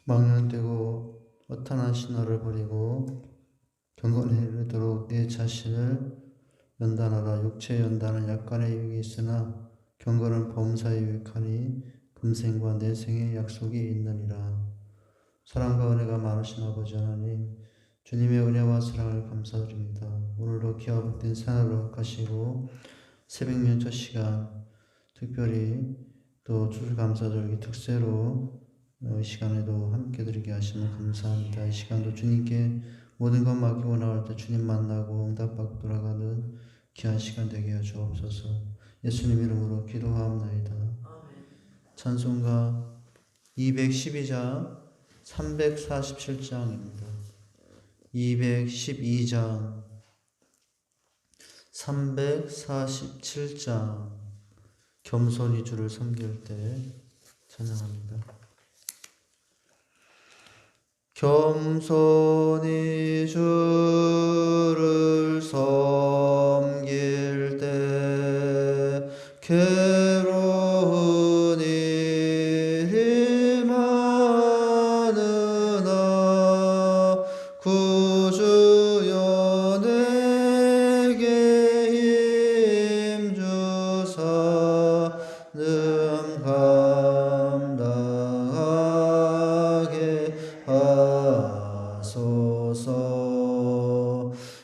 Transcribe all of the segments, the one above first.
망령되고 허탄한 신화를 버리고 경건에 이르도록 내 자신을 연단하라. 육체의 연단은 약간의 유익이 있으나 경건은 범사에 유익하니 금생과 내생의 약속이 있느니라. 사랑과 은혜가 많으신 아버지 하나님, 주님의 은혜와 사랑을 감사드립니다. 오늘도 기와 복된 생활을 허락하시고 새벽녘 첫 시간, 특별히 또 추수감사절기 특세로 이 시간에도 함께 드리게 하시면 감사합니다. 이 시간도 주님께 모든 것 맡기고 나올 때 주님 만나고 응답받고 돌아가는 귀한 시간 되게 해 주옵소서. 예수님 이름으로 기도하옵나이다. 찬송가 212장 347장입니다. 212장 347장 겸손히 주를 섬길 때 찬양합니다. 겸손히 주를 섬길 때 괴로운 일이 많으나 구주여 내게 힘주사 능 감당하게 하소서.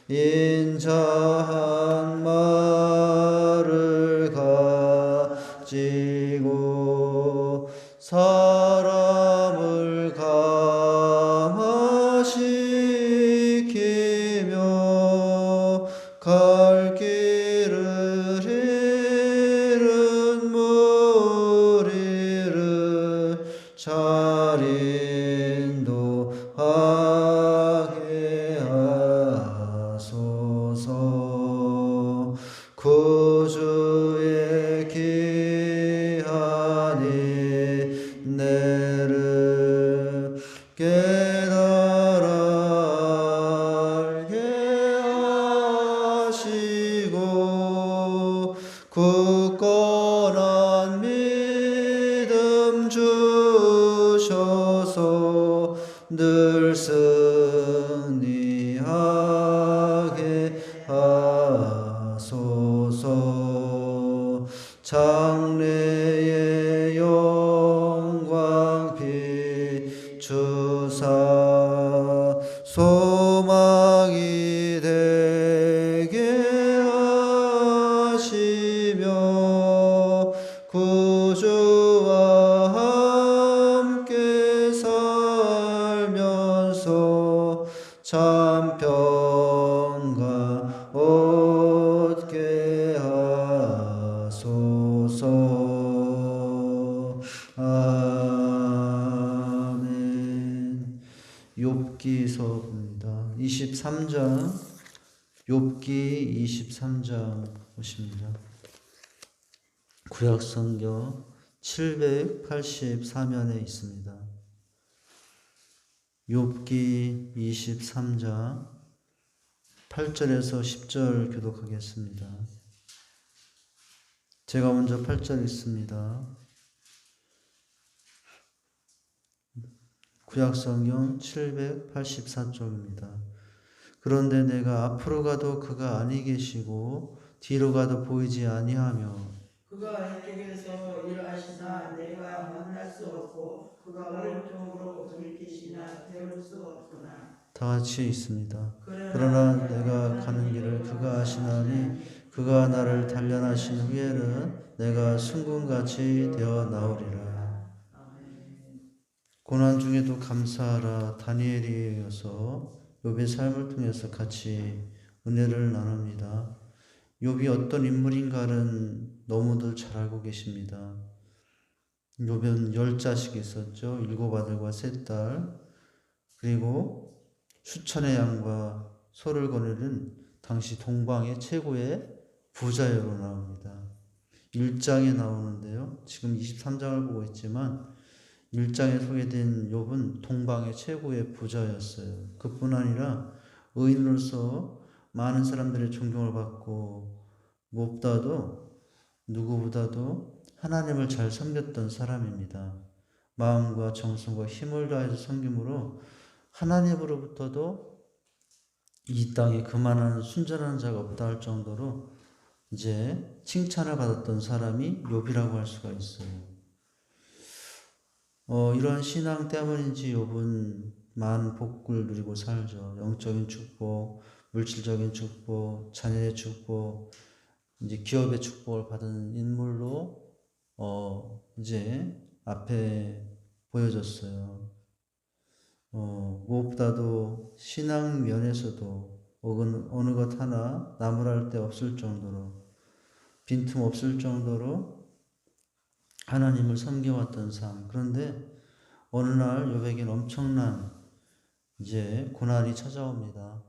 인자한 말을 가지고 사람을 감화시키며 갈 길을 잃은 무리를 잘 인도하게 하소서. 구주의 귀한 인내를 깨달아 알게 하시고 굳건한 믿음 주셔서 늘 승리하게 하소서. 장래의 영광 비추사 소망이 되게 하시며 구주와 함께 살면서 참 평강 얻게 하소서. 아멘. 욥기서입니다. 23장, 욥기 23장 보십니다. 구약성경 784면에 있습니다. 욥기 23장 8절에서 10절 교독하겠습니다. 제가 먼저 8절 읽습니다. 구약성경 784쪽입니다. 그런데 내가 앞으로 가도 그가 아니 계시고 뒤로 가도 보이지 아니하며 그가 왼쪽에서 일하시나 내가 만날 수 없고 그가 오른쪽으로 돌이키시나 배울 수 없구나. 다 같이 있습니다. 그러나 내가 가는 길을 그가 아시나니 그가 나를 단련하신 후에는 내가 순금같이 되어 나오리라. 고난 중에도 감사하라. 다니엘에 이어서 욥의 삶을 통해서 같이 은혜를 나눕니다. 욥이 어떤 인물인가는 너무들 잘 알고 계십니다. 욥은 10자식이 있었죠. 7아들과 3딸, 그리고 수천의 양과 소를 거느린 당시 동방의 최고의 부자여로 나옵니다. 1장에 나오는데요. 지금 23장을 보고 있지만 1장에 소개된 욥은 동방의 최고의 부자였어요. 그뿐 아니라 의인으로서 많은 사람들의 존경을 받고 무엇보다도 누구보다도 하나님을 잘 섬겼던 사람입니다. 마음과 정성과 힘을 다해서 섬김으로 하나님으로부터도 이 땅에 그만한 순전한 자가 없다 할 정도로 이제 칭찬을 받았던 사람이 욥이라고 할 수가 있어요. 이런 신앙 때문인지 욥은 많은 복을 누리고 살죠. 영적인 축복, 물질적인 축복, 자녀의 축복, 이제 기업의 축복을 받은 인물로 이제 앞에 보여졌어요. 무엇보다도 신앙 면에서도 어느 것 하나 나무랄 데 없을 정도로 빈틈 없을 정도로 하나님을 섬겨왔던 삶. 그런데 어느 날 욥에게는 엄청난 이제 고난이 찾아옵니다.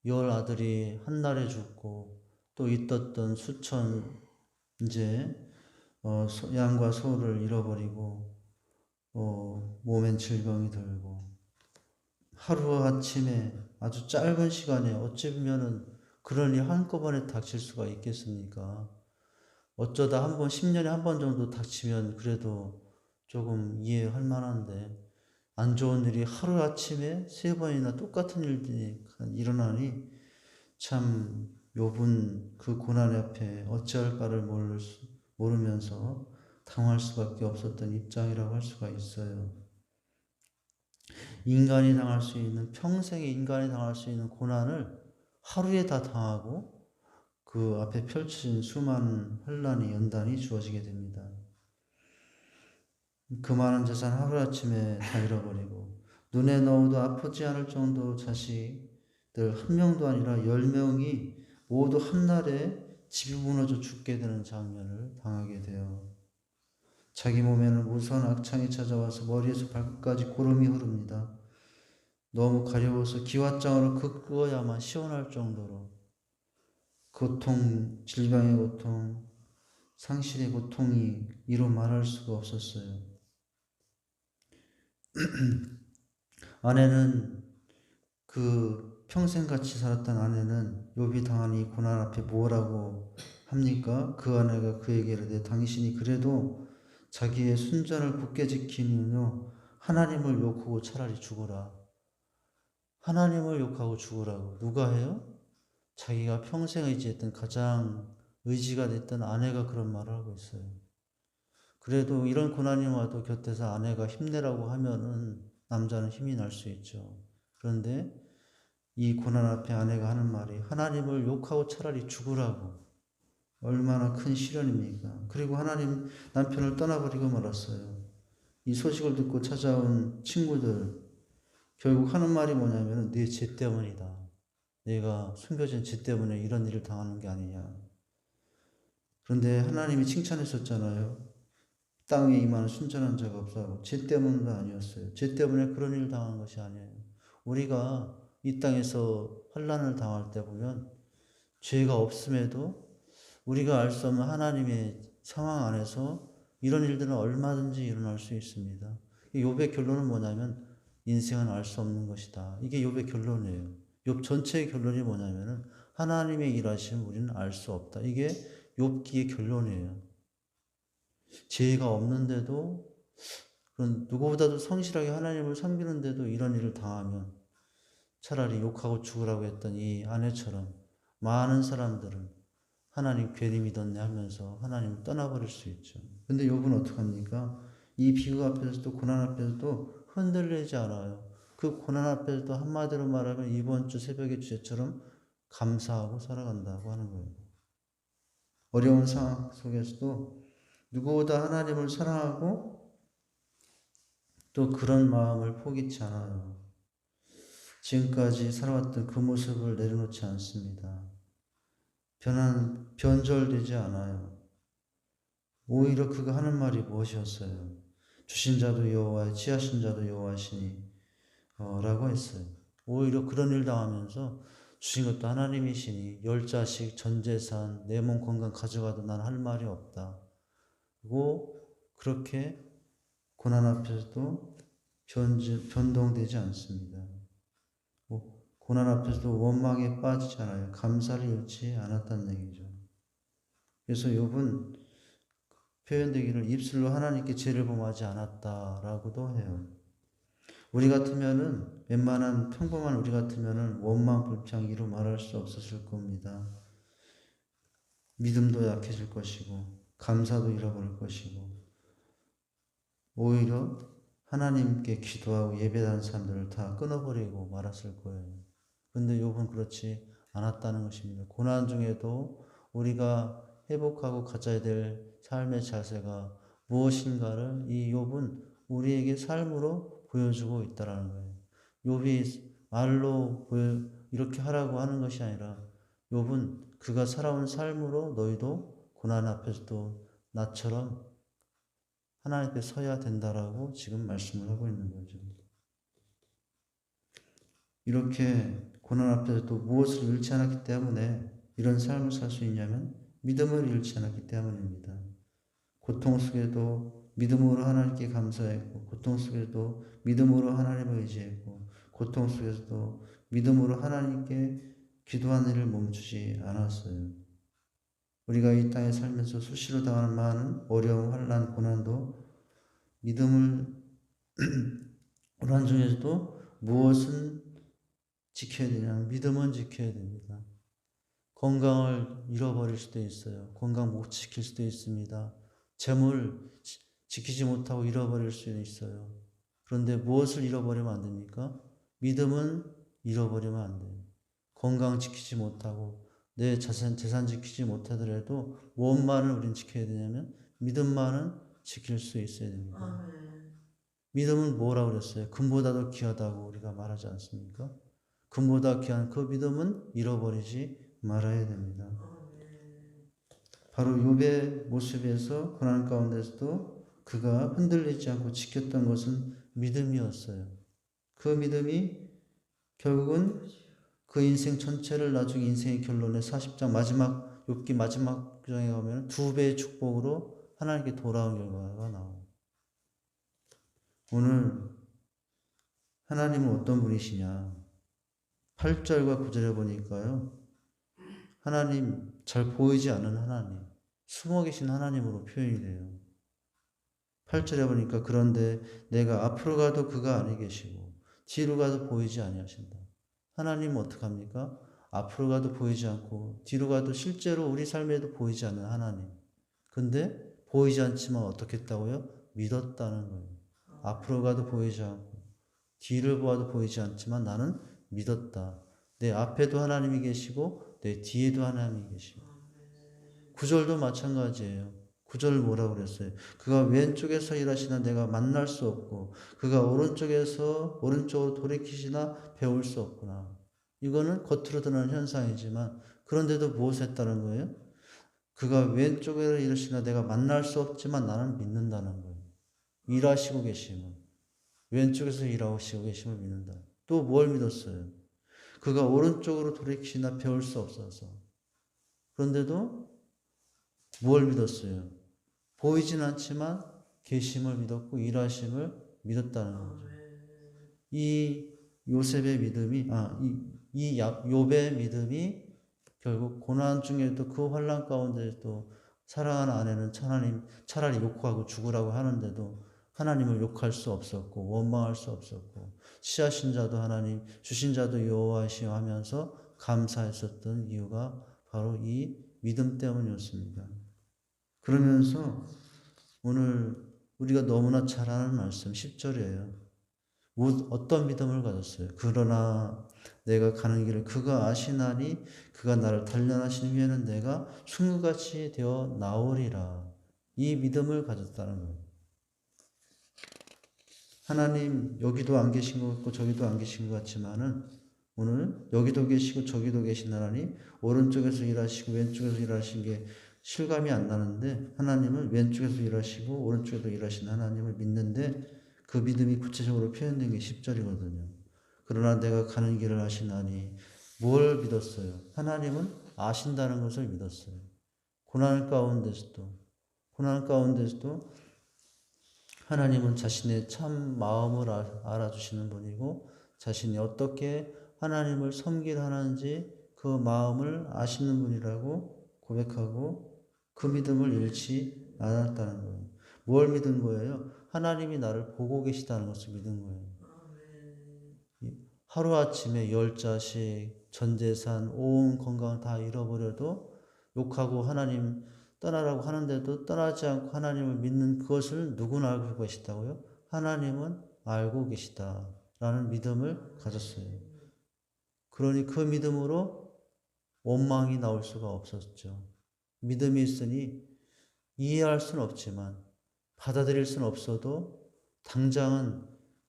10 아들이 한날에 죽고 또 있었던 수천 이제 양과 소를 잃어버리고 몸엔 질병이 들고 하루아침에 아주 짧은 시간에 어찌 보면은 그런 일 한꺼번에 닥칠 수가 있겠습니까? 어쩌다 한 번, 10년에 한 번 정도 닥치면 그래도 조금 이해할 만한데, 안 좋은 일이 하루아침에 3번이나 똑같은 일들이 일어나니 참 욥은 그 고난 앞에 어찌할까를 모르면서 당할 수밖에 없었던 입장이라고 할 수가 있어요. 인간이 당할 수 있는, 평생에 인간이 당할 수 있는 고난을 하루에 다 당하고 그 앞에 펼쳐진 수많은 환난이 연단이 주어지게 됩니다. 그 많은 재산 하루아침에 다 잃어버리고 눈에 넣어도 아프지 않을 정도 자식들 1명도 아니라 10명이 모두 한날에 집이 무너져 죽게 되는 장면을 당하게 돼요. 자기 몸에는 무서운 악창이 찾아와서 머리에서 발끝까지 고름이 흐릅니다. 너무 가려워서 기왓장으로 긁어야만 시원할 정도로 고통, 질병의 고통, 상실의 고통이 이루 말할 수가 없었어요. 아내는 그 평생 같이 살았던 아내는 욥이 당한 이 고난 앞에 뭐라고 합니까? 그 아내가 그에게 이르되 당신이 그래도 자기의 순전을 굳게 지키면요 하나님을 욕하고 차라리 죽어라. 하나님을 욕하고 죽으라고. 누가 해요? 자기가 평생 의지했던 가장 의지가 됐던 아내가 그런 말을 하고 있어요. 그래도 이런 고난이 와도 곁에서 아내가 힘내라고 하면은 남자는 힘이 날 수 있죠. 그런데 이 고난 앞에 아내가 하는 말이 하나님을 욕하고 차라리 죽으라고. 얼마나 큰 시련입니까? 그리고 하나님 남편을 떠나버리고 말았어요. 이 소식을 듣고 찾아온 친구들 결국 하는 말이 뭐냐면 네 죄 때문이다. 내가 숨겨진 죄 때문에 이런 일을 당하는 게 아니냐. 그런데 하나님이 칭찬했었잖아요. 땅에 임하는 순전한 자가 없다고. 죄 때문은 아니었어요. 죄 때문에 그런 일을 당한 것이 아니에요. 우리가 이 땅에서 환난을 당할 때 보면 죄가 없음에도 우리가 알 수 없는 하나님의 상황 안에서 이런 일들은 얼마든지 일어날 수 있습니다. 욥의 결론은 뭐냐면 인생은 알 수 없는 것이다. 이게 욥의 결론이에요. 욥 전체의 결론이 뭐냐면은 하나님의 일하심 우리는 알 수 없다. 이게 욥기의 결론이에요. 죄가 없는데도 그런 누구보다도 성실하게 하나님을 섬기는데도 이런 일을 당하면 차라리 욕하고 죽으라고 했던 이 아내처럼 많은 사람들은 하나님 괜히 믿었네 하면서 하나님을 떠나버릴 수 있죠. 근데 욥은 어떡합니까? 이 비극 앞에서도 고난 앞에서도 흔들리지 않아요. 그 고난 앞에서도 한마디로 말하면 이번 주 새벽의 주제처럼 감사하고 살아간다고 하는 거예요. 어려운 상황 속에서도 누구보다 하나님을 사랑하고 또 그런 마음을 포기치 않아요. 지금까지 살아왔던 그 모습을 내려놓지 않습니다. 변절되지 않아요. 오히려 그가 하는 말이 무엇이었어요? 주신 자도 여호와, 취하신 자도 여호와시니 라고 했어요. 오히려 그런 일 당하면서 주신 것도 하나님이시니 10자식 전 재산 내 몸 건강 가져가도 난 할 말이 없다. 그리고 그렇게 고난 앞에서도 변동되지 않습니다. 고난 앞에서도 원망에 빠지지 않아요. 감사를 잃지 않았다는 얘기죠. 그래서 욥은 표현되기를 입술로 하나님께 죄를 범하지 않았다라고도 해요. 우리 같으면은 웬만한 평범한 우리 같으면은 원망불평이로 말할 수 없었을 겁니다. 믿음도 약해질 것이고 감사도 잃어버릴 것이고 오히려 하나님께 기도하고 예배하는 사람들을 다 끊어버리고 말았을 거예요. 근데 욥은 그렇지 않았다는 것입니다. 고난 중에도 우리가 회복하고 가져야 될 삶의 자세가 무엇인가를 이 욥은 우리에게 삶으로 보여주고 있다는 거예요. 욥이 말로 이렇게 하라고 하는 것이 아니라 욥은 그가 살아온 삶으로 너희도 고난 앞에서도 나처럼 하나님 앞에 서야 된다라고 지금 말씀을 하고 있는 거죠. 이렇게 고난 앞에서도 무엇을 잃지 않았기 때문에 이런 삶을 살 수 있냐면 믿음을 잃지 않았기 때문입니다. 고통 속에도 믿음으로 하나님께 감사했고 고통 속에도 믿음으로 하나님을 의지했고 고통 속에서도 믿음으로 하나님께 기도하는 일을 멈추지 않았어요. 우리가 이 땅에 살면서 수시로 당하는 많은 어려움, 환난, 고난도 믿음을 고난 중에서도 무엇은 지켜야 되냐면 믿음은 지켜야 됩니다. 건강을 잃어버릴 수도 있어요. 건강 못 지킬 수도 있습니다. 재물 지키지 못하고 잃어버릴 수도 있어요. 그런데 무엇을 잃어버리면 안 됩니까? 믿음은 잃어버리면 안 돼요. 건강 지키지 못하고 내 재산 지키지 못하더라도 무엇만을 우린 지켜야 되냐면 믿음만은 지킬 수 있어야 됩니다. 믿음은 뭐라고 그랬어요? 금보다도 귀하다고 우리가 말하지 않습니까? 금보다 귀한 그 믿음은 잃어버리지 말아야 됩니다. 바로 욥의 모습에서 고난 가운데서도 그가 흔들리지 않고 지켰던 것은 믿음이었어요. 그 믿음이 결국은 그 인생 전체를 나중에 인생의 결론에 40장 마지막 욥기 마지막 장에 가면 2배의 축복으로 하나님께 돌아온 결과가 나와요. 오늘 하나님은 어떤 분이시냐? 8절과 9절에 보니까요. 하나님 잘 보이지 않는 하나님, 숨어 계신 하나님으로 표현이 돼요. 8절에 보니까 그런데 내가 앞으로 가도 그가 아니 계시고 뒤로 가도 보이지 아니하신다. 하나님은 어떡합니까? 앞으로 가도 보이지 않고 뒤로 가도 실제로 우리 삶에도 보이지 않는 하나님. 근데 보이지 않지만 어떻게 했다고요? 믿었다는 거예요. 앞으로 가도 보이지 않고 뒤를 보아도 보이지 않지만 나는 믿었다. 내 앞에도 하나님이 계시고 내 뒤에도 하나님이 계시고 9절도 마찬가지예요. 9절 뭐라고 그랬어요? 그가 왼쪽에서 일하시나 내가 만날 수 없고 그가 오른쪽으로 돌이키시나 배울 수 없구나. 이거는 겉으로 드러나는 현상이지만 그런데도 무엇을 했다는 거예요? 그가 왼쪽으로 일하시나 내가 만날 수 없지만 나는 믿는다는 거예요. 일하시고 계심을. 왼쪽에서 일하시고 계심을 믿는다. 또 뭘 믿었어요? 그가 오른쪽으로 돌이키시나 배울 수 없어서. 그런데도 뭘 믿었어요? 보이진 않지만 계심을 믿었고 일하심을 믿었다는 거죠. 이 요셉의 믿음이, 이 욥의 믿음이 결국 고난 중에도 그 환난 가운데도 사랑하는 아내는 차라리 욕하고 죽으라고 하는데도 하나님을 욕할 수 없었고 원망할 수 없었고 씨하신 자도 하나님 주신 자도 여호와시여 하면서 감사했었던 이유가 바로 이 믿음 때문이었습니다. 그러면서 오늘 우리가 너무나 잘 아는 말씀 10절이에요. 어떤 믿음을 가졌어요? 그러나 내가 가는 길을 그가 아시나니 그가 나를 단련하신 후에는 내가 숭구같이 되어 나오리라. 이 믿음을 가졌다는 거예요. 하나님 여기도 안 계신 것 같고 저기도 안 계신 것 같지만은 오늘 여기도 계시고 저기도 계신 하나님 오른쪽에서 일하시고 왼쪽에서 일하신 게 실감이 안 나는데 하나님은 왼쪽에서 일하시고 오른쪽에도 일하신 하나님을 믿는데 그 믿음이 구체적으로 표현된 게 10절이거든요. 그러나 내가 가는 길을 아시나니 뭘 믿었어요? 하나님은 아신다는 것을 믿었어요. 고난 가운데서도 하나님은 자신의 참 마음을 알아주시는 분이고 자신이 어떻게 하나님을 섬기려 하는지 그 마음을 아시는 분이라고 고백하고 그 믿음을 잃지 알았다는 거예요. 뭘 믿은 거예요? 하나님이 나를 보고 계시다는 것을 믿은 거예요. 하루아침에 10자식, 전재산, 온 건강 다 잃어버려도 욕하고 하나님 떠나라고 하는데도 떠나지 않고 하나님을 믿는 그것을 누구나 알고 계시다고요? 하나님은 알고 계시다라는 믿음을 가졌어요. 그러니 그 믿음으로 원망이 나올 수가 없었죠. 믿음이 있으니 이해할 수는 없지만 받아들일 수는 없어도 당장은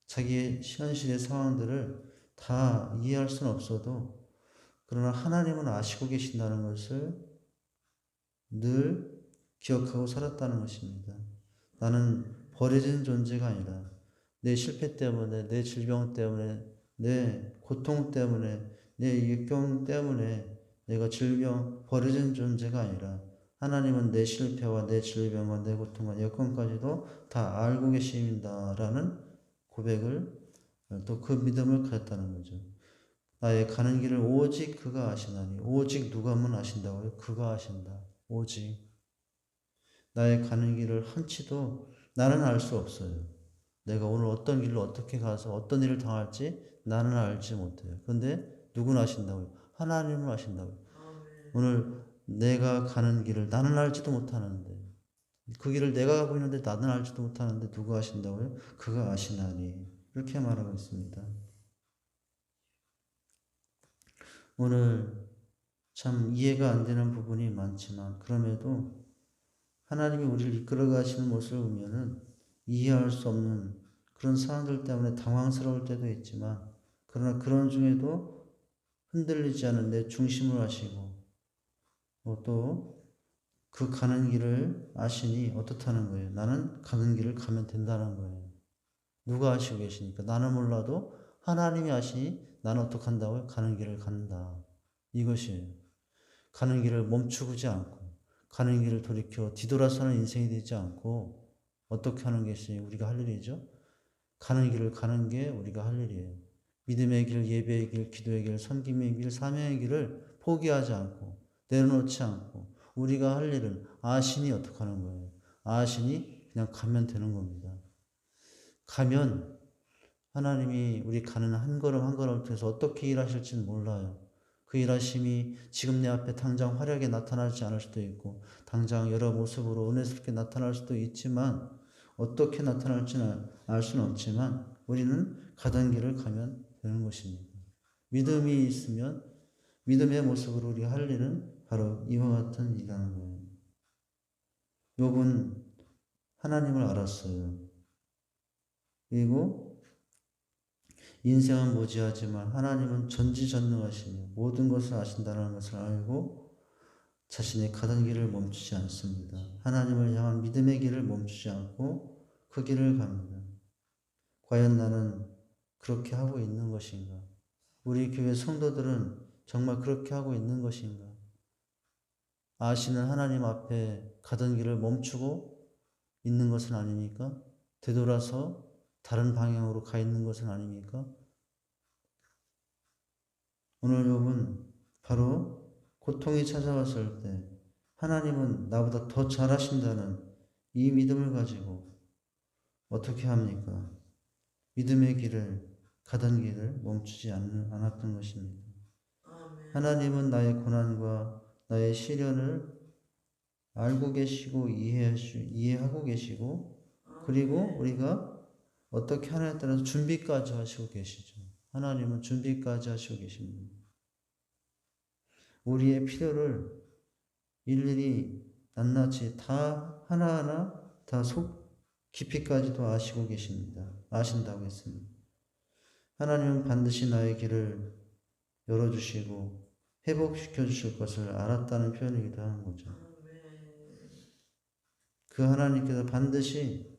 자기의 현실의 상황들을 다 이해할 수는 없어도 그러나 하나님은 아시고 계신다는 것을 늘 기억하고 살았다는 것입니다. 나는 버려진 존재가 아니라 내 실패 때문에, 내 질병 때문에, 내 고통 때문에, 내 역경 때문에 내가 버려진 존재가 아니라 하나님은 내 실패와 내 질병과 내 고통과 역경까지도 다 알고 계십니다라는 고백을 또 그 믿음을 가졌다는 거죠. 나의 가는 길을 오직 그가 아시나니. 오직 누가만 아신다고요? 그가 아신다. 오직. 나의 가는 길을 한치도 나는 알 수 없어요. 내가 오늘 어떤 길로 어떻게 가서 어떤 일을 당할지 나는 알지 못해요. 그런데 누구는 아신다고요? 하나님은 아신다고요. 오늘 내가 가는 길을 나는 알지도 못하는데 그 길을 내가 가고 있는데 나는 알지도 못하는데 누가 아신다고요? 그가 아시나니. 이렇게 말하고 있습니다. 오늘 참 이해가 안 되는 부분이 많지만 그럼에도 하나님이 우리를 이끌어 가시는 모습을 보면은 이해할 수 없는 그런 상황들 때문에 당황스러울 때도 있지만 그러나 그런 중에도 흔들리지 않은 내 중심을 아시고 또 그 가는 길을 아시니 어떻다는 거예요? 나는 가는 길을 가면 된다는 거예요. 누가 아시고 계시니까? 나는 몰라도 하나님이 아시니 나는 어떻게 한다고요? 가는 길을 간다. 이것이에요. 가는 길을 멈추지 않고 가는 길을 돌이켜 뒤돌아서는 인생이 되지 않고 어떻게 하는 것이 우리가 할 일이죠? 가는 길을 가는 게 우리가 할 일이에요. 믿음의 길, 예배의 길, 기도의 길, 섬김의 길, 사명의 길을 포기하지 않고 내려놓지 않고 우리가 할 일은 아시니 어떻게 하는 거예요? 아시니 그냥 가면 되는 겁니다. 가면 하나님이 우리 가는 한 걸음 한 걸음을 통해서 어떻게 일하실지는 몰라요. 그 일하심이 지금 내 앞에 당장 화려하게 나타나지 않을 수도 있고 당장 여러 모습으로 은혜스럽게 나타날 수도 있지만 어떻게 나타날지는 알 수는 없지만 우리는 가던 길을 가면 되는 것입니다. 믿음이 있으면 믿음의 모습으로 우리가 할 일은 바로 이와 같은 일이라는 거예요. 욥은 하나님을 알았어요. 그리고 인생은 무지하지만 하나님은 전지전능하시며 모든 것을 아신다는 것을 알고 자신의 가던 길을 멈추지 않습니다. 하나님을 향한 믿음의 길을 멈추지 않고 그 길을 갑니다. 과연 나는 그렇게 하고 있는 것인가? 우리 교회 성도들은 정말 그렇게 하고 있는 것인가? 아시는 하나님 앞에 가던 길을 멈추고 있는 것은 아닙니까? 되돌아서 다른 방향으로 가 있는 것은 아닙니까? 오늘 욥은 바로 고통이 찾아왔을 때 하나님은 나보다 더 잘하신다는 이 믿음을 가지고 어떻게 합니까? 믿음의 길을 가던 길을 멈추지 않았던 것입니다. 하나님은 나의 고난과 나의 시련을 알고 계시고 이해하고 계시고 그리고 우리가 어떻게 하느냐에 따라서 준비까지 하시고 계시죠. 하나님은 준비까지 하시고 계십니다. 우리의 필요를 일일이 낱낱이 다 하나하나 다 속 깊이까지도 아시고 계십니다. 아신다고 했습니다. 하나님은 반드시 나의 길을 열어주시고 회복시켜 주실 것을 알았다는 표현이기도 하는 거죠. 그 하나님께서 반드시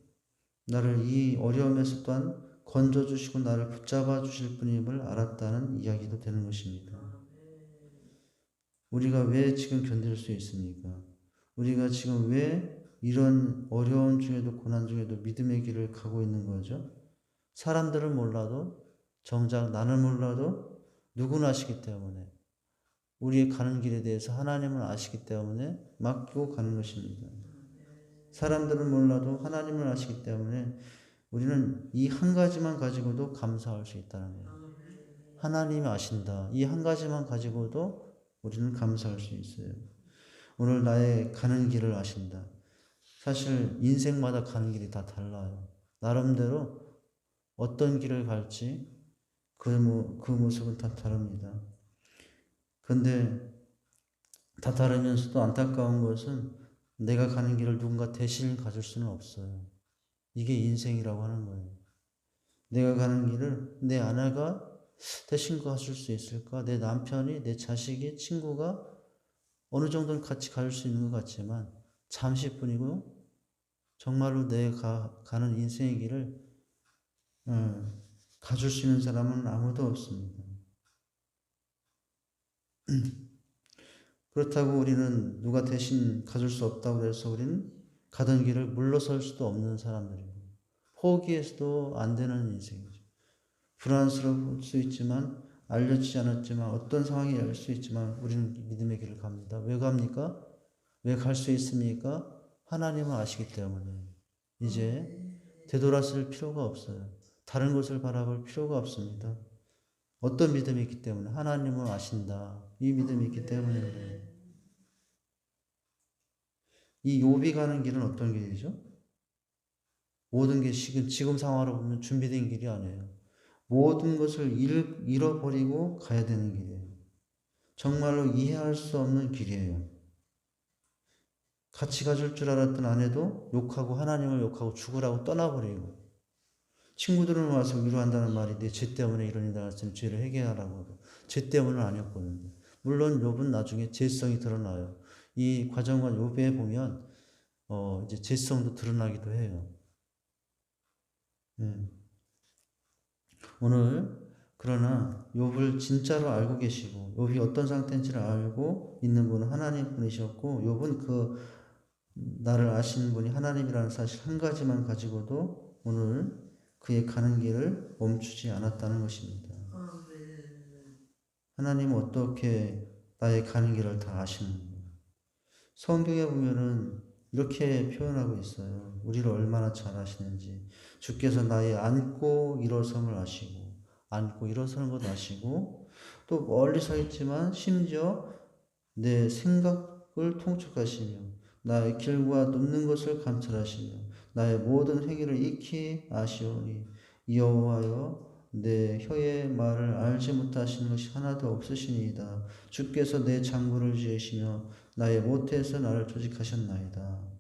나를 이 어려움에서 또한 건져주시고 나를 붙잡아 주실 분임을 알았다는 이야기도 되는 것입니다. 우리가 왜 지금 견딜 수 있습니까? 우리가 지금 왜 이런 어려운 중에도 고난 중에도 믿음의 길을 가고 있는 거죠? 사람들은 몰라도 정작 나는 몰라도 누구나 아시기 때문에 우리의 가는 길에 대해서 하나님은 아시기 때문에 맡기고 가는 것입니다. 사람들은 몰라도 하나님을 아시기 때문에 우리는 이 한 가지만 가지고도 감사할 수 있다는 거예요. 하나님이 아신다. 이 한 가지만 가지고도 우리는 감사할 수 있어요. 오늘 나의 가는 길을 아신다. 사실 인생마다 가는 길이 다 달라요. 나름대로 어떤 길을 갈지 그 모습은 다 다릅니다. 그런데 다 다르면서도 안타까운 것은 내가 가는 길을 누군가 대신 가줄 수는 없어요. 이게 인생이라고 하는 거예요. 내가 가는 길을 내 아내가 대신 가줄 수 있을까? 내 남편이, 내 자식이, 친구가 어느 정도는 같이 갈 수 있는 것 같지만 잠시뿐이고 정말로 내가 가는 인생의 길을 가줄 수 있는 사람은 아무도 없습니다. 그렇다고 우리는 누가 대신 가줄 수 없다고 해서 우리는 가던 길을 물러설 수도 없는 사람들이고 포기해서도 안 되는 인생이죠. 불안스러울 수 있지만 알려지지 않았지만 어떤 상황이 올 수 있지만 우리는 믿음의 길을 갑니다. 왜 갑니까? 왜 갈 수 있습니까? 하나님은 아시기 때문에 이제 되돌아설 필요가 없어요. 다른 것을 바라볼 필요가 없습니다. 어떤 믿음이 있기 때문에 하나님은 아신다. 이 믿음이 있기 때문에 그래요. 이 욥이 가는 길은 어떤 길이죠? 모든 게 지금 상황으로 보면 준비된 길이 아니에요. 모든 것을 잃어버리고 가야 되는 길이에요. 정말로 이해할 수 없는 길이에요. 같이 가줄 줄 알았던 아내도 욕하고 하나님을 욕하고 죽으라고 떠나버리고 친구들은 와서 위로한다는 말이 내 죄 때문에 이런 일이 나왔으니 죄를 회개하라고 하고 죄 때문은 아니었거든요. 물론 욥은 나중에 죄성이 드러나요. 이 과정과 욥에 보면 이제 죄성도 드러나기도 해요. 오늘 그러나 욥을 진짜로 알고 계시고 욥이 어떤 상태인지를 알고 있는 분은 하나님 분이셨고 욥은 그 나를 아시는 분이 하나님이라는 사실 한 가지만 가지고도 오늘 그의 가는 길을 멈추지 않았다는 것입니다. 하나님은 어떻게 나의 가는 길을 다 아시는가? 성경에 보면은 이렇게 표현하고 있어요. 우리를 얼마나 잘 아시는지. 주께서 나의 앉고 일어섬을 아시고, 앉고 일어서는 것 아시고, 또 멀리 서 있지만 심지어 내 생각을 통촉하시며, 나의 길과 눕는 것을 감찰하시며, 나의 모든 행위를 익히 아시오니, 여호와여 내 혀의 말을 알지 못하시는 것이 하나도 없으시니이다. 주께서 내 장부를 지으시며 나의 모태에서 나를 조직하셨나이다.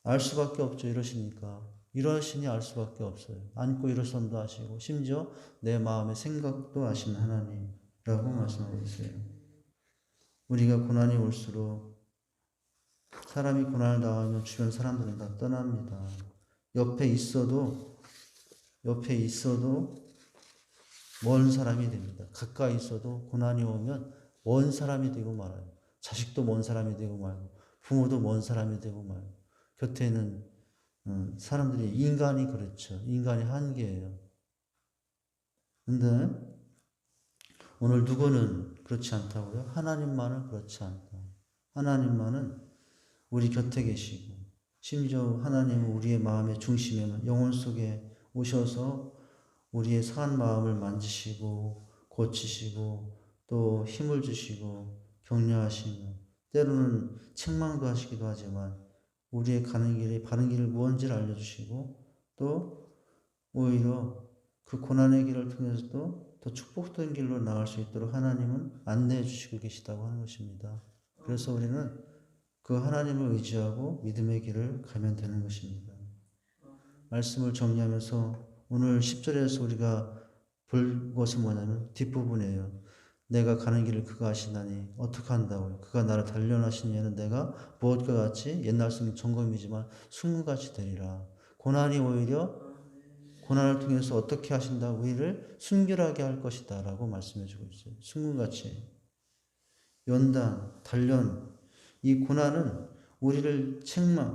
알 수밖에 없죠. 이러시니까. 이러시니 알 수밖에 없어요. 앉고 일어선도 아시고 심지어 내 마음의 생각도 아시는 하나님이라고 말씀하고 있어요. 우리가 고난이 올수록 사람이 고난을 당하면 주변 사람들은 다 떠납니다. 옆에 있어도 먼 사람이 됩니다. 가까이 있어도 고난이 오면 먼 사람이 되고 말아요. 자식도 먼 사람이 되고 말고 부모도 먼 사람이 되고 말고 곁에 있는 사람들이 인간이 그렇죠. 인간이 한계예요. 근데 오늘 누구는 그렇지 않다고요? 하나님만은 그렇지 않다. 하나님만은 우리 곁에 계시고 심지어 하나님은 우리의 마음의 중심에 영혼 속에 오셔서 우리의 상한 마음을 만지시고 고치시고 또 힘을 주시고 격려하시며 때로는 책망도 하시기도 하지만 우리의 가는 길이 바른 길을 무언지를 알려주시고 또 오히려 그 고난의 길을 통해서도 더 축복된 길로 나갈 수 있도록 하나님은 안내해 주시고 계시다고 하는 것입니다. 그래서 우리는 그 하나님을 의지하고 믿음의 길을 가면 되는 것입니다. 말씀을 정리하면서 오늘 10절에서 우리가 볼 것은 뭐냐면 뒷부분이에요. 내가 가는 길을 그가 아시나니 어떻게 한다고요? 그가 나를 단련하시니에는 내가 무엇과 같이 옛날 성경 점검이지만 순금같이 되리라. 고난이 오히려 고난을 통해서 어떻게 하신다? 우리를 순결하게 할 것이다 라고 말씀해 주고 있어요. 순금같이. 연단, 단련. 이 고난은 우리를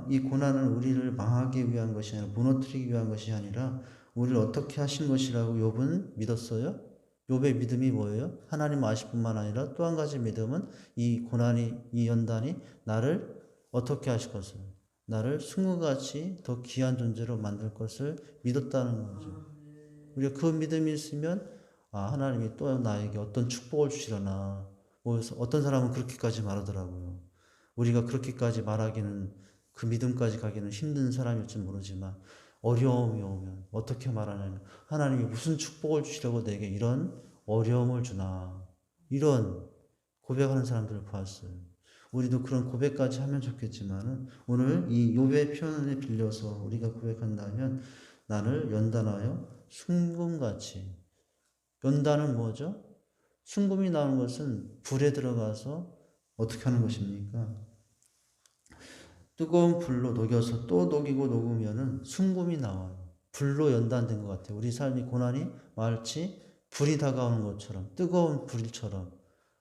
이 고난은 우리를 망하기 위한 것이 아니라 무너뜨리기 위한 것이 아니라 우리를 어떻게 하신 것이라고 욥은 믿었어요. 욥의 믿음이 뭐예요? 하나님 아실 뿐만 아니라 또 한 가지 믿음은 이 고난이 이 연단이 나를 어떻게 하실 것을 나를 승우같이 더 귀한 존재로 만들 것을 믿었다는 거죠. 우리가 그 믿음이 있으면 하나님이 또 나에게 어떤 축복을 주시려나. 어떤 사람은 그렇게까지 말하더라고요. 우리가 그렇게까지 말하기는, 그 믿음까지 가기는 힘든 사람일지 모르지만 어려움이 오면 어떻게 말하냐면, 하나님이 무슨 축복을 주시려고 내게 이런 어려움을 주나, 이런 고백하는 사람들을 보았어요. 우리도 그런 고백까지 하면 좋겠지만, 오늘 이 욥의 표현에 빌려서 우리가 고백한다면, 나를 연단하여 순금같이. 연단은 뭐죠? 순금이 나오는 것은 불에 들어가서 어떻게 하는 것입니까? 뜨거운 불로 녹여서 또 녹이고 녹으면은 순금이 나와요. 불로 연단된 것 같아요. 우리 삶이 고난이 마치 불이 다가오는 것처럼, 뜨거운 불처럼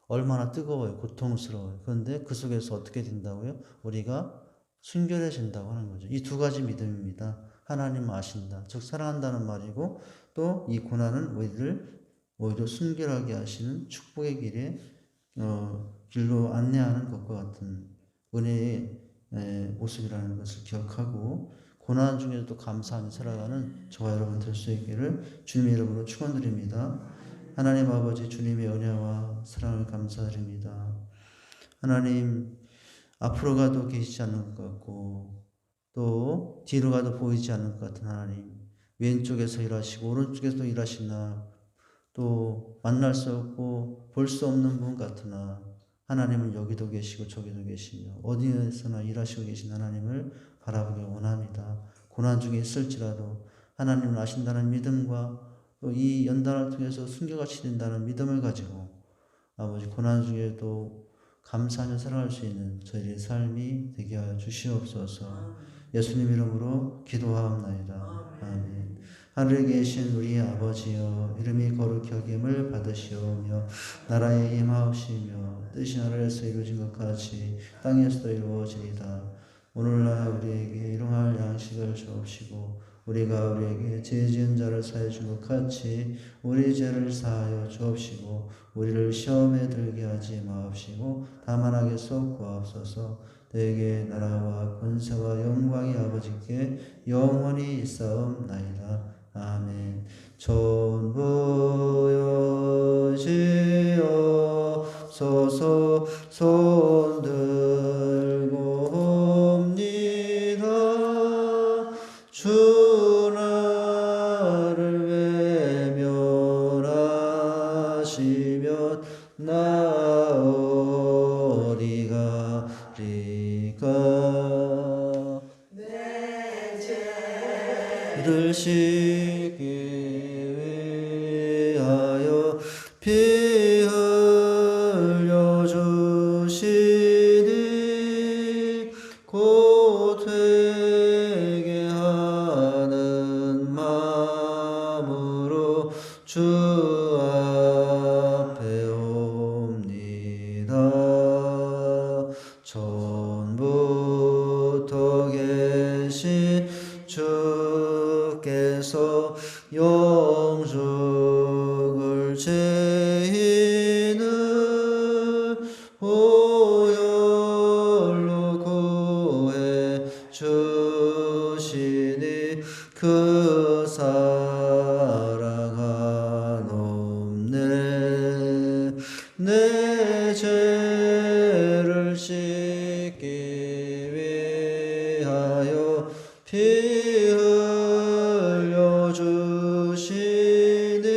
얼마나 뜨거워요. 고통스러워요. 그런데 그 속에서 어떻게 된다고요? 우리가 순결해진다고 하는 거죠. 이 두 가지 믿음입니다. 하나님 아신다, 즉 사랑한다는 말이고, 또 이 고난은 우리를 오히려 순결하게 하시는 축복의 길로 안내하는 것과 같은 은혜의 모습이라는 것을 기억하고, 고난 중에도 감사하며 살아가는 저와 여러분 될 수 있기를 주님의 이름으로 축원드립니다. 하나님 아버지, 주님의 은혜와 사랑을 감사드립니다. 하나님, 앞으로 가도 계시지 않는 것 같고 또 뒤로 가도 보이지 않는 것 같은 하나님, 왼쪽에서 일하시고 오른쪽에서 일하시나, 또 만날 수 없고 볼 수 없는 분 같으나 하나님은 여기도 계시고 저기도 계시며 어디에서나 일하시고 계신 하나님을 바라보기 원합니다. 고난 중에 있을지라도 하나님을 아신다는 믿음과 또 이 연단을 통해서 순교같이 된다는 믿음을 가지고 아버지, 고난 중에도 감사하며 살아갈 수 있는 저희의 삶이 되게 하여 주시옵소서. 예수님 이름으로 기도하옵나이다. 아멘. 하늘에 계신 우리 아버지여, 이름이 거룩히 여김을 받으시오며 나라에 임하옵시며 뜻이 하늘에서 이루어진 것 같이 땅에서도 이루어지이다. 오늘날 우리에게 일용할 양식을 주옵시고 우리가 우리에게 죄 지은 자를 사하여 준 것 같이 우리 죄를 사하여 주옵시고 우리를 시험에 들게 하지 마옵시고 다만 악에서 구하옵소서. 너에게 나라와 권세와 영광이 아버지께 영원히 있사옵나이다. 아멘. 전부 여지옵소서. 손 들고 옵니다. 주 나를 외면하시면 나 어디 가리까. 내 죄를 씻기 위하여 피 흘려 주시니 곧 되게 하는 마음으로 주 앞에 옵니다. 전부터 계신 주께서 영죽을 죄인을 보혈로 구해 주시니 그 사랑 한없네. 내 죄를 씻기 위하여 피 흘려 주시니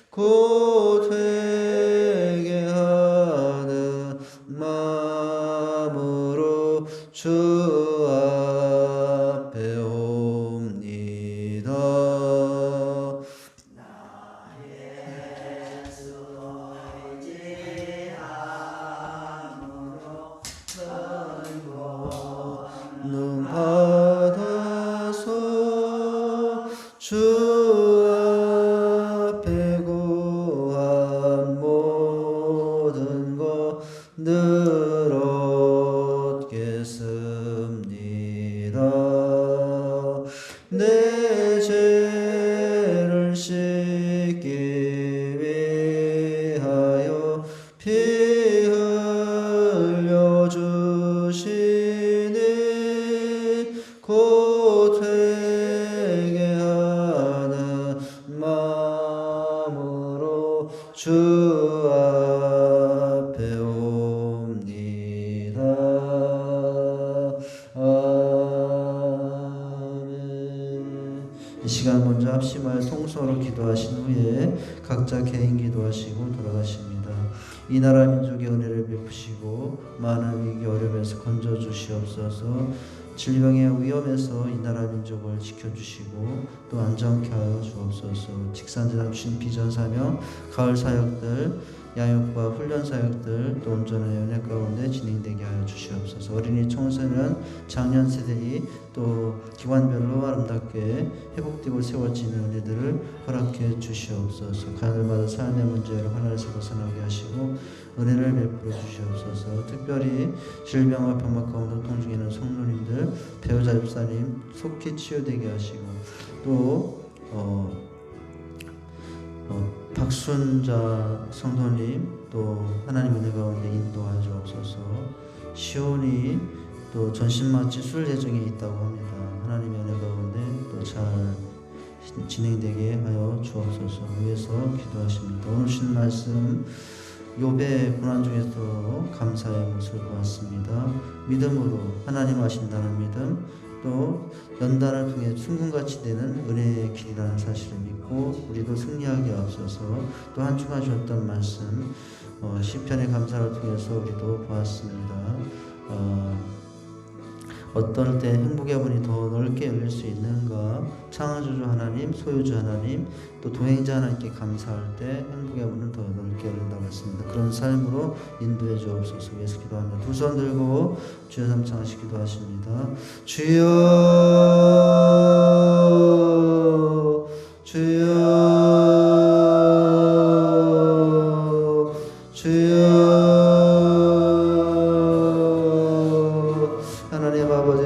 곧 되게 하는 마음으로 주 앞에 옵니다. 나의 수지함으로 선고는 받아서 주 앞에 구한 모든 것 늘 얻겠습니다. 내 죄를 씻기 위하여 피 흘려 주시니 앞에 옵니다. 아멘. 이 시간 먼저 합심하여 통성으로 기도하신 후에 각자 개인 기도하시고 돌아가십니다. 이 나라 민족의 은혜를 베푸시고 많은 위기 어려움에서 건져주시옵소서. 질병의 위험에서 이 나라 민족을 지켜주시고 또 안전케 하여 주옵소서. 직산대장 주신 비전사명 가을 사역들 양육과 훈련 사역들 또 온전한 연애 가운데 진행되게 하여 주시옵소서. 어린이 청소년 장년 세대이 또 기관별로 아름답게 회복되고 세워지는 은혜들을 허락해 주시옵소서. 가늘마다 삶의 문제를 하나에서 벗어나게 하시고 은혜를 베풀어 주시옵소서. 특별히 질병과 병막 가운데 고통 중에 있는 성도님들 배우자 집사님 속히 치유되게 하시고 또 박순자 성도님 또 하나님 은혜 가운데 인도하여 주옵소서. 시온이 또 전신마취 수술 예정에 있다고 합니다. 하나님의 은혜 가운데 또 잘 진행되게 하여 주옵소서. 위해서 기도하십니다. 오늘 주신 말씀 욥의 고난 중에서 감사의 모습을 보았습니다. 믿음으로 하나님 하신다는 믿음, 또 연단을 통해 충분같이 되는 은혜의 길이라는 사실을 믿고 우리도 승리하게 하옵소서. 또 한 주간 주었던 말씀 시편의 감사를 통해서 우리도 보았습니다. 어떨 때 행복의 문이 더 넓게 열릴 수 있는가? 창조주 하나님, 소유주 하나님, 또 동행자 하나님께 감사할 때 행복의 문은 더 넓게 열린다고 했습니다. 그런 삶으로 인도해 주옵소서. 위해서 기도합니다. 두 손 들고 주여 삼창하시 기도하십니다. 주여, 주여, 주여.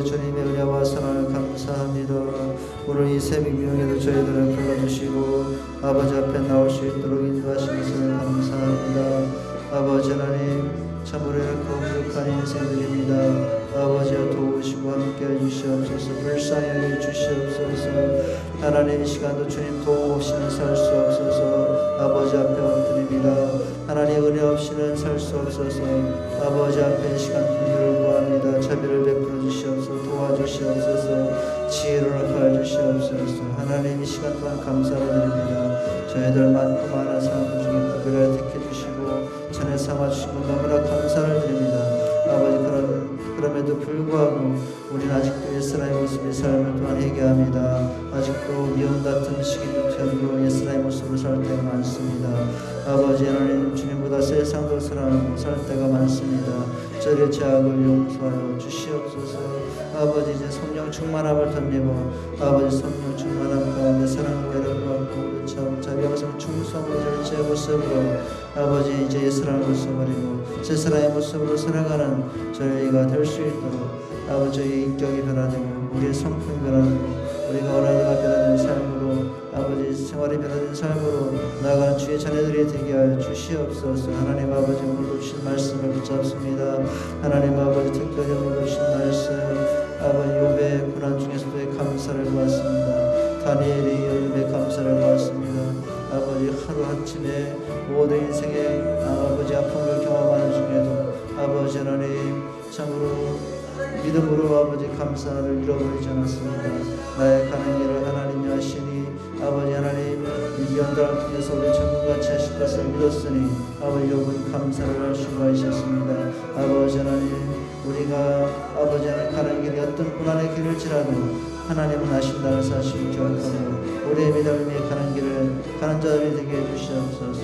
주님의 은혜와 사랑을 감사합니다. 오늘 이 새벽 명예도 저희들을 불러주시고 아버지 앞에 나올 수 있도록 인도하신 것을 감사합니다. 아버지 하나님 참으로 이렇게 부족한 인생들입니다. 아버지와 도우시고 함께해 주시옵소서. 불쌍히 여겨 주시옵소서. 하나님 이 시간도 주님 도움 없이는 살 수 없어서 아버지 앞에 엎드립니다. 하나님 은혜 없이는 살 수 없어서 아버지 앞에 이 시간 긍휼을 구합니다. 자비를 베풀어 주시옵소서. 도와주시옵소서. 지혜를 허하여 주시옵소서. 하나님 이 시간 동안 감사를 드립니다. 저희들 많고 많은 사람 중에 특별히 택해주시고 전에 삼아주시고 너무나 감사를 드립니다. 아버지 그럼에도 불구하고 우리는 아직도 옛사람의 모습의 삶을 또한 회개합니다. 아직도 미움 다툼 시기 불편으로 옛사람의 모습으로 살 때가 많습니다. 아버지 하나님 주님보다 세상도 사랑하고 살 때가 많습니다. 저희의 죄악을 용서하여 주시옵소서. 아버지 이제 성령 충만함을 덧입어 아버지 성령 충만함 가운데 사랑과 애를 받고 자비하고 충성으로 절제의 모습으로 아버지 이제 옛사람을 벗어버리고 새사람의 모습으로 살아가는 저희가 될 수 있도록 아버지의 인격이 변화되고 우리의 성품이 변화되고 우리가 원하는 변화된 삶으로 아버지 생활이 변화된 삶으로 나아가는 주의 자녀들이 되게 하여 주시옵소서. 하나님 아버지 오늘도 주신 말씀을 붙잡습니다. 하나님 아버지 특별히 오늘도 주신 말씀 아버지 욥의 고난 중에서도 감사를 보았습니다. 다니엘이 욥의 감사를 보았습니다. 아버지 하루아침에 모든 인생의 아버지 아픔을 경험하는 중에도 아버지 하나님 참으로 믿음으로 아버지 감사를 잃어버리지 않았습니다. 나의 가는 길을 하나님이 하시니 아버지 하나님 이 연단을 통해서 우리 천국같이 하실 것을 믿었으니 아버지 욥은 감사를 할 수가 있었습니다. 아버지 하나님 우리가 아버지 하나님 가는 길이 어떤 고난의 길일지라도 하나님은 아신다는 사실을 기억하고 우리의 믿음이 가는 길을 가는 자들이 되게 해주시옵소서.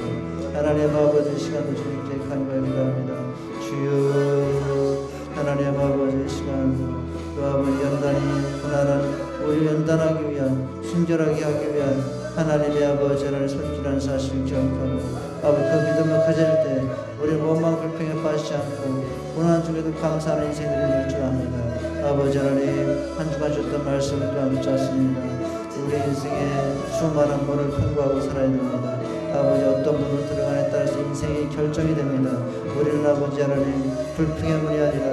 하나님 아버지 시간도 주님께 간구해 기도합니다. 주여 하나님 아버지 시간도 또 아버지 연단이 고난은 우리 연단하기 위한 순결하게 하기 위한 하나님의 아버지 하나님의 손길하는 사실을 기억하고 아버지 그 믿음을 가질 때 우리 원망 불평에 빠지지 않고 고난 중에도 감사하는 인생들이 될 줄 압니다. 아버지 하나님 한 주간 주셨던 말씀을 또한 붙잡습니다. 우리 인생에 수많은 문을 통과하고 살아야 됩니다. 아버지 어떤 문을 들어가냐에 따라서 인생이 결정이 됩니다. 우리는 아버지 하나님 불평의 문이 아니라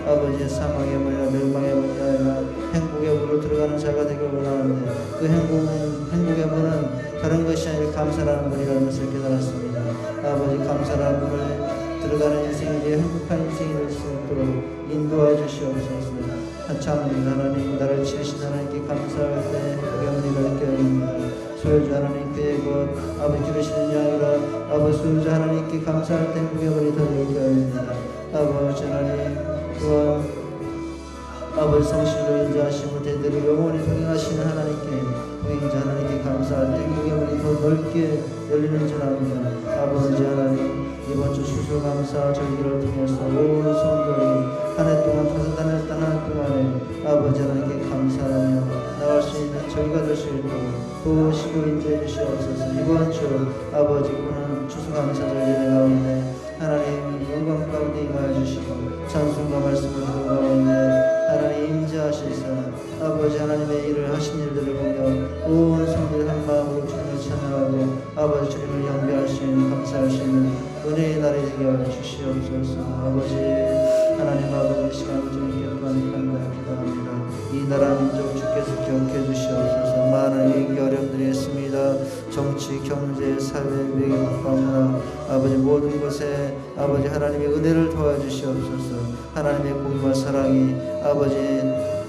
아버지의 사망의 문이나 멸망의 문이 아니라 행복의 문으로 들어가는 자가 되길 원하는데 그 행복의 문은 다른 것이 아니라 감사라는 문이라는 것을 깨달았습니다. 아버지 감사한 분을 들어가는 인생이 행복한 인생이 될 수 있도록 인도하여 주시옵소서. 한참 하나님 나를 지으신 하나님께 감사할 때 그게 은혜가 깨어집니다. 소유주 하나님께 곧 아버지 기르시는 양이라 아버지 소유주 하나님께 감사할 때 그게 은혜가 깨어집니다. 아버지 하나님 또한 아버지 성실로 인자하시고 대대로 영원히 동행하시는 하나님께 동행자 하나님께 감사할 때 그게 은혜가 더 넓게 열리는 줄 압니다. 아버지 하나님 이번 주 수수감사 절기를 통해서 온 성도들이 한 해 동안 가서 다녔던 한 해 동안에 아버지 하나님께 감사하며 나갈 수 있는 절기가 될 수 있도록 도우시고 인도해 주시옵소서. 이번 주 아버지 오늘 추수감사 절기 가운데 하나님 영광 가운데 임하여 주시고 찬송과 말씀을 들은 가운데 하나님 임재하시사 아버지 하나님의 일을 하신 일들을 보며 온 성도들 한 마음으로 주님을 찬양하고 아버지 주님을 영배할 수 있는 감사할 수 있는 은혜의 날이 되게 하여 주시옵소서. 아버지 하나님 아버지 시간을 주님께 또한 간구하여 기도합니다. 이 나라 민족 주께서 기억해 주시옵소서. 많은 위기 어려움들이 있습니다. 정치, 경제, 사회, 외교, 문화 아버지 모든 것에 아버지 하나님의 은혜를 도와주시옵소서. 하나님의 공의와 사랑이 아버지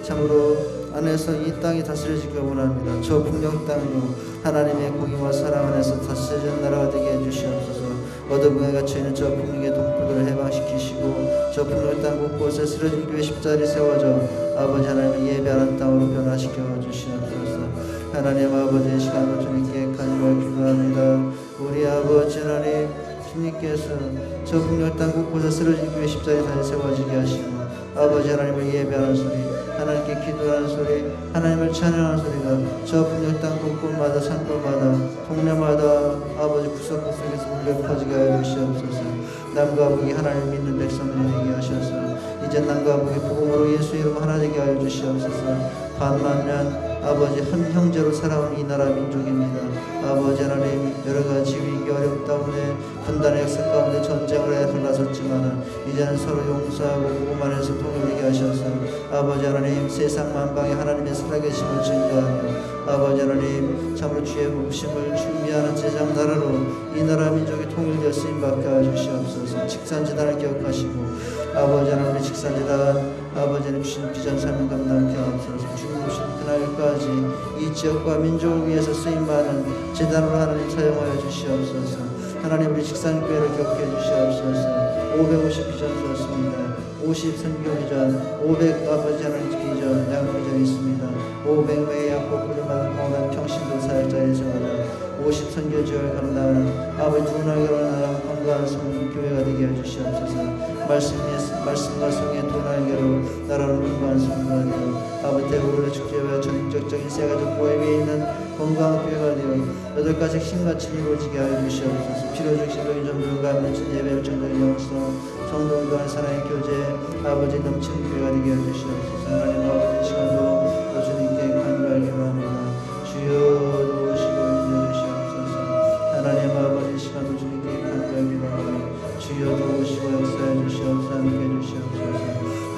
참으로 안에서 이 땅이 다스려지기 원합니다. 저 풍경 땅도 하나님의 공의와 사랑 안에서 다스려진 나라가 되게 해주시옵소서. 어두움에 갇혀있는 저 풍경의 동포들을 해방시키시고 저 풍경 땅 곳곳에 쓰러진 교회 십자리 세워져 아버지 하나님의 예배하는 땅으로 변화시켜 주시옵소서. 하나님 아버지의 시간을 주님께 간절히 기도합니다. 우리 아버지 하나님 주님께서 저 풍경 땅 곳곳에 쓰러진 교회 십자리 다시 세워지게 하시고 아버지 하나님을 예배하는 소리 하나님께 기도하는 소리 하나님을 찬양하는 소리가 저 풍경 땅 곳곳마다 산골마다 동네마다 아버지 구석구석에서 울려 퍼지게 하여 주시옵소서. 남과 북이 하나님을 믿는 백성들이 되게 하셔서 이제 남과 북이 복음으로 예수 이름 하나 되게 하여 주시옵소서. 반만년 아버지 한 형제로 살아온 이 나라 민족입니다. 아버지 하나님 여러가지 위기 어려움 가운데 분단의 역사 가운데 전쟁을 해 흘러섰지만 이제는 서로 용서하고 복음 안에서 통일되게 하셔서 아버지 하나님 세상 만방에 하나님의 살아계심을 증거하며 아버지 하나님 참으로 주의 복심을 준비하는 제장 나라로 이 나라 민족이 통일되어 쓰임받게 하여 주시옵소서. 직산제단을 기억하시고 아버지 하나님의 직산제단 아버지 하나님 주신 비전 사명 감당케 하옵소서. 주님 오신 그날까지 이 지역과 민족을 위해서 쓰임받는 제단으로 하나님 사용하여 주시옵소서. 하나님 우리 직산교회를 기억해 주시옵소서. 550 비전 주었습니다. 50 선교 비전, 500 아버지 하나님 비전, 양육 비전이 있습니다. 500명의 약국 부름받은 강한 평신도 사역자의 생활을 50 선교 지역을 감당하는 아버지 두나교로 나아간 건강한 성교회가 되게 해주시옵소서. 말씀과 성의 두나교로 나라는 건강한 성교가 되어 아버지 대우를 축제와 전적적인 세가족 모임에 있는 건강한 교회가 되어 8가지 힘같이 이루어지게 하여 주시옵소서. 필요중심적인 전도가 넘친 예배 열정적인 영성 성도 운동하는 사랑의 교제 아버지 넘치는 교회가 되게 하여 주시옵소서. 하나님 아버지 시간도 주님께 간구하기 원합니다. 주여 도우시고 인도해 주시옵소서. 하나님 아버지 시간도 주님께 간구하기 원합니다. 주여 도우시고 역사해 주시옵소서. 함께해 주시옵소서.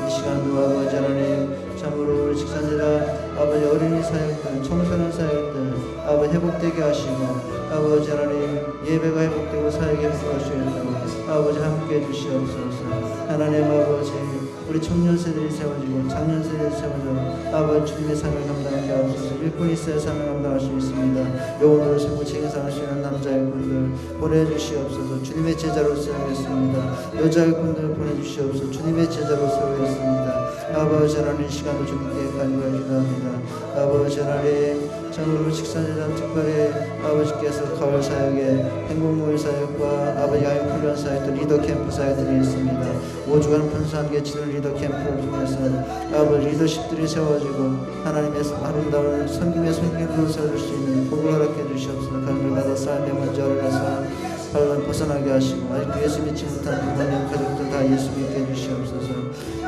이 시간도 아버지 하나님 참으로 우리 직산제단 아버지 어린이 사역들 청소년 사역들 아버지 회복되게 하시고 아버지 하나님 예배가 회복되고 사역이 회복할 수 있도록 아버지 함께해 주시옵소서. 하나님 아버지 우리 청년 세대들이 세워지고 장년 세대들이 세워져 아버지 주님의 사명을 감당하게 하옵소서. 일꾼이 있어야 사명을 감당할 수 있습니다. 영혼으로 세우고 책임상을 수 있는 남자 일꾼들 보내주시옵소서. 주님의 제자로 세우겠습니다. 여자 일꾼들 보내주시옵소서. 주님의 제자로 세우겠습니다. 아버지 하나님 시간도 주님께 간구해 기도합니다. 아버지 하나님 참으로 직산제단 특별히 아버지께서 가을 사역에 행복모임 사역과 아버지 야육훈련 사역도 리더 캠프 사역들이 있습니다. 5주간 분수함께 치는 리더 캠프를 통해서 아버지 리더십들이 세워지고 하나님의 아름다운 섬김의 손길로 세워줄 수 있는 복을 허락해 주시옵소서. 간을 받아 삶의 문제를 해서 발로 벗어나게 하시고 아직도 예수 믿지 못한 부모님 가족들 다 예수 믿게 해주시옵소서.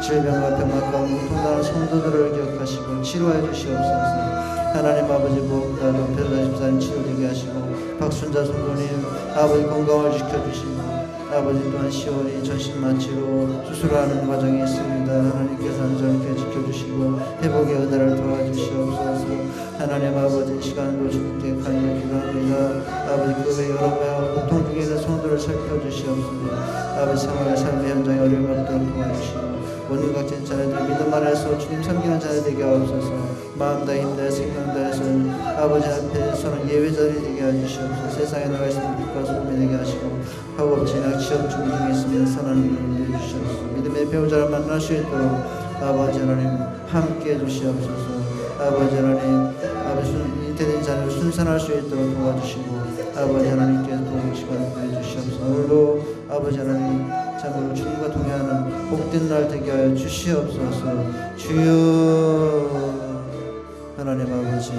질병과 병과 가운데 통당하는 성도들을 기억하시고 치료해 주시옵소서. 하나님 아버지 무엇보다도 변호사 집사님 치료되게 하시고 박순자 성도님 아버지 건강을 지켜주시고 아버지 또한 시온이 전신마취로 수술하는 과정이 있습니다. 하나님께서 안전하게 지켜주시고 회복의 은혜를 도와주시옵소서. 하나님 아버지 시간도 주님께 간절히 기도합니다. 아버지 교회 여러 명 고통 중에 있는 성도를 살펴주시옵소서. 아버지 생활의 삶의 현장에 어려움이 없도록 도와주시고 모든 각진 자녀들 믿음 안에서 주님 섬기는 자녀 되게 하옵소서. 마음 다해 힘 다해 생명 다해서 아버지 앞에서는 예배자리 되게 해주시옵소서. 세상에 나가 있으면 빛과 소금이 되게 하시고 학업진학 취업 중에 있으면 선한 이름을 내주시옵소서. 믿음의 배우자를 만날 수 있도록 아버지 하나님 함께 해주시옵소서. 아버지 하나님 아버지 잉태된 자녀를 순산할 수 있도록 도와주시고 아버지 하나님께서 도움 시간을 보내주시옵소서. 오늘도 아버지 하나님 참으로 주님과 동행하는 복된 날 되게 하여 주시옵소서. 주여 하나님 아버지